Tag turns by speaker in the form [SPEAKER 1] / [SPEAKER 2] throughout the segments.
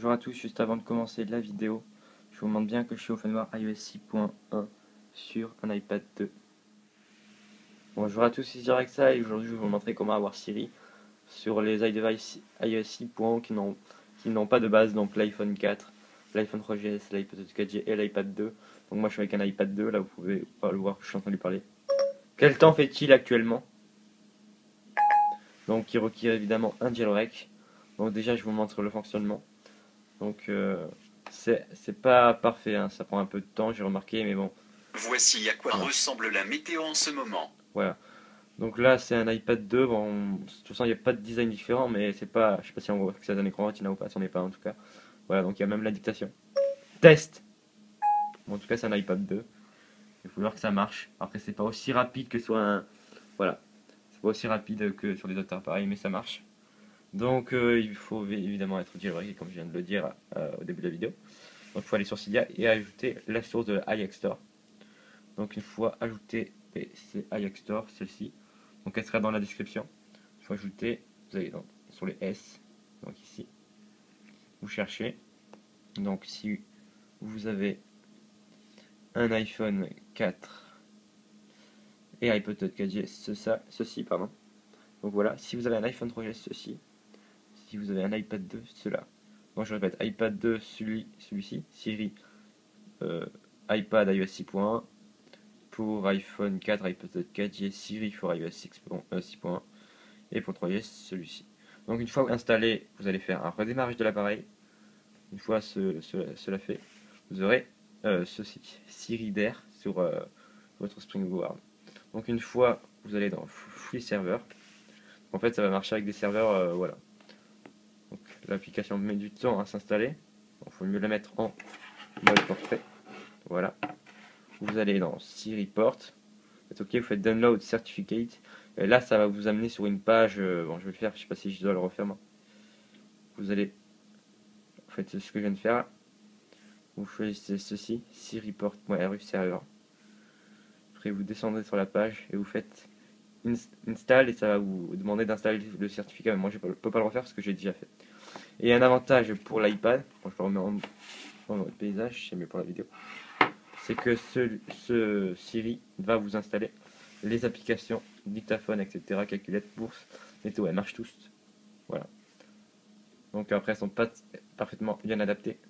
[SPEAKER 1] Bonjour à tous, juste avant de commencer la vidéo, je vous montre bien que je suis au firmware iOS 6.1 sur un iPad 2. Bonjour à tous, c'est Directa et aujourd'hui je vais vous montrer comment avoir Siri sur les iDevice iOS 6.1 qui n'ont pas de base, donc l'iPhone 4, l'iPhone 3GS, l'iPad 4G et l'iPad 2. Donc moi je suis avec un iPad 2, là vous pouvez pas le voir, je suis en train de lui parler. Quel temps fait-il actuellement? Donc il requiert évidemment un jailbreak. Donc déjà je vous montre le fonctionnement. Donc c'est pas parfait, hein, ça prend un peu de temps, j'ai remarqué, mais bon.
[SPEAKER 2] Voici à quoi ressemble la météo en ce moment.
[SPEAKER 1] Voilà. Donc là c'est un iPad 2, bon, de toute façon il n'y a pas de design différent, mais c'est pas, je sais pas si on voit que c'est un écran Retina ou pas, si on n'est pas en tout cas. Voilà, donc il y a même la dictation. Test. Bon, en tout cas c'est un iPad 2. Il faut voir que ça marche. Après c'est pas aussi rapide que sur un, voilà, c'est pas aussi rapide que sur les autres appareils, mais ça marche. Donc il faut évidemment être jailbreaké comme je viens de le dire au début de la vidéo. Donc il faut aller sur Cydia et ajouter la source de iXstore. Donc une fois ajouté, c'est iXstore, celle-ci. Donc elle sera dans la description. Il faut ajouter, vous allez sur les S, donc ici. Vous cherchez. Donc si vous avez un iPhone 4 et iPod 4G, ceci, pardon. Donc voilà, si vous avez un iPhone 3G, ceci. Si vous avez un iPad 2, cela. Donc je répète, iPad 2, celui-ci, Siri, iPad iOS 6.1, pour iPhone 4, iPod 4G, Siri pour iOS 6.1 et pour 3G celui-ci. Donc une fois installé, vous allez faire un redémarrage de l'appareil. Une fois cela fait, vous aurez ceci, Siri d'air sur votre Springboard. Donc une fois vous allez dans Free Server, en fait ça va marcher avec des serveurs, voilà. Donc l'application met du temps à s'installer, il faut mieux la mettre en mode portrait. Voilà. Vous allez dans Siri Port, ok, vous faites Download Certificate, et là ça va vous amener sur une page, bon je vais le faire, je sais pas si je dois le refaire moi. Vous allez, vous faites ce que je viens de faire, vous choisissez ceci, Siri Port.ru server, après vous descendez sur la page et vous faites Install et ça va vous demander d'installer le certificat, mais moi je peux pas le refaire parce que j'ai déjà fait. Et un avantage pour l'iPad, bon, je le remets en mode paysage, c'est mieux pour la vidéo, c'est que ce Siri va vous installer les applications, dictaphone, etc., calculette, bourse, météo, elles marchent tous. Voilà. Donc après, elles sont pas parfaitement bien adaptées.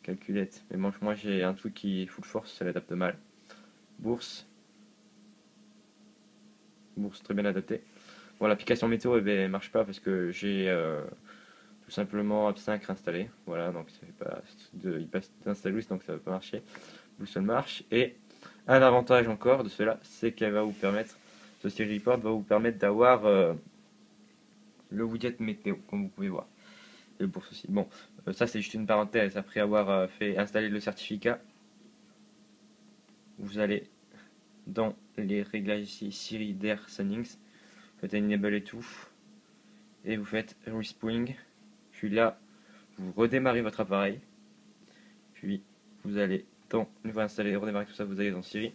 [SPEAKER 1] Calculette, mais bon, moi j'ai un truc qui est full force, ça l'adapte mal. Bourse très bien adaptée. Bon, l'application météo, elle marche pas parce que j'ai tout simplement App5 installé. Voilà, donc ça fait pas il passe d'installer, donc ça va pas marcher. Boussole marche. Et un avantage encore de cela, c'est qu'elle va vous permettre, ce Siri Report va vous permettre d'avoir le widget météo, comme vous pouvez voir. Et pour ceci. Bon, ça c'est juste une parenthèse. Après avoir fait installer le certificat, vous allez dans les réglages ici, Siri Dare Settings, vous faites Enable et tout, et vous faites Respring. Puis là, vous redémarrez votre appareil, puis vous allez dans, une fois installé, redémarrer tout ça, vous allez dans Siri,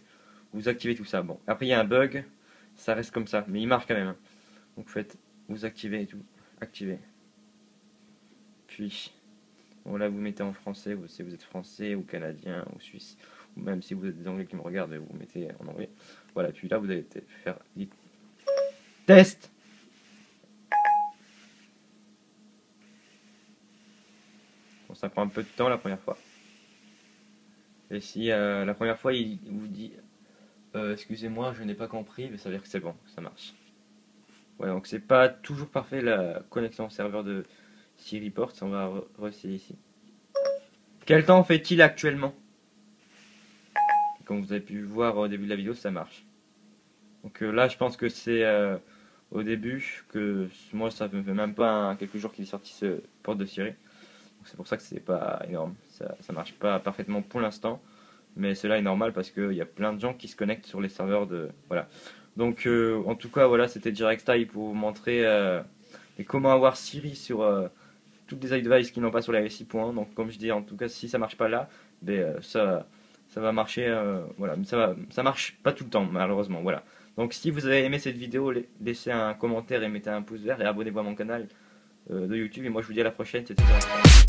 [SPEAKER 1] vous activez tout ça. Bon, après il y a un bug, ça reste comme ça, mais il marche quand même. Donc vous faites, vous activez et tout, activez. Puis, bon là vous mettez en français, si vous êtes français ou canadien ou suisse, ou même si vous êtes des anglais qui me regardent, vous mettez en anglais. Voilà, puis là vous allez faire test. Bon, ça prend un peu de temps la première fois. Et si la première fois il vous dit excusez-moi, je n'ai pas compris, mais ça veut dire que c'est bon, ça marche. Voilà, donc c'est pas toujours parfait la connexion au serveur de Siri Port, on va réessayer ici. Quel temps fait-il actuellement? Comme vous avez pu voir au début de la vidéo, ça marche. Donc là, je pense que c'est au début que moi ça me fait même pas quelques jours qu'il est sorti ce port de Siri. C'est pour ça que c'est pas énorme, ça marche pas parfaitement pour l'instant, mais cela est normal parce qu'il y a plein de gens qui se connectent sur les serveurs de, voilà. Donc en tout cas voilà, c'était Directa pour vous montrer comment avoir Siri sur toutes les iDevices qui n'ont pas sur la iOS 6.1. Donc comme je dis, en tout cas si ça marche pas là, ça va marcher, voilà, mais ça marche pas tout le temps malheureusement, voilà. Donc si vous avez aimé cette vidéo, laissez un commentaire et mettez un pouce vert et abonnez-vous à mon canal de YouTube, et moi je vous dis à la prochaine, c'était Directa.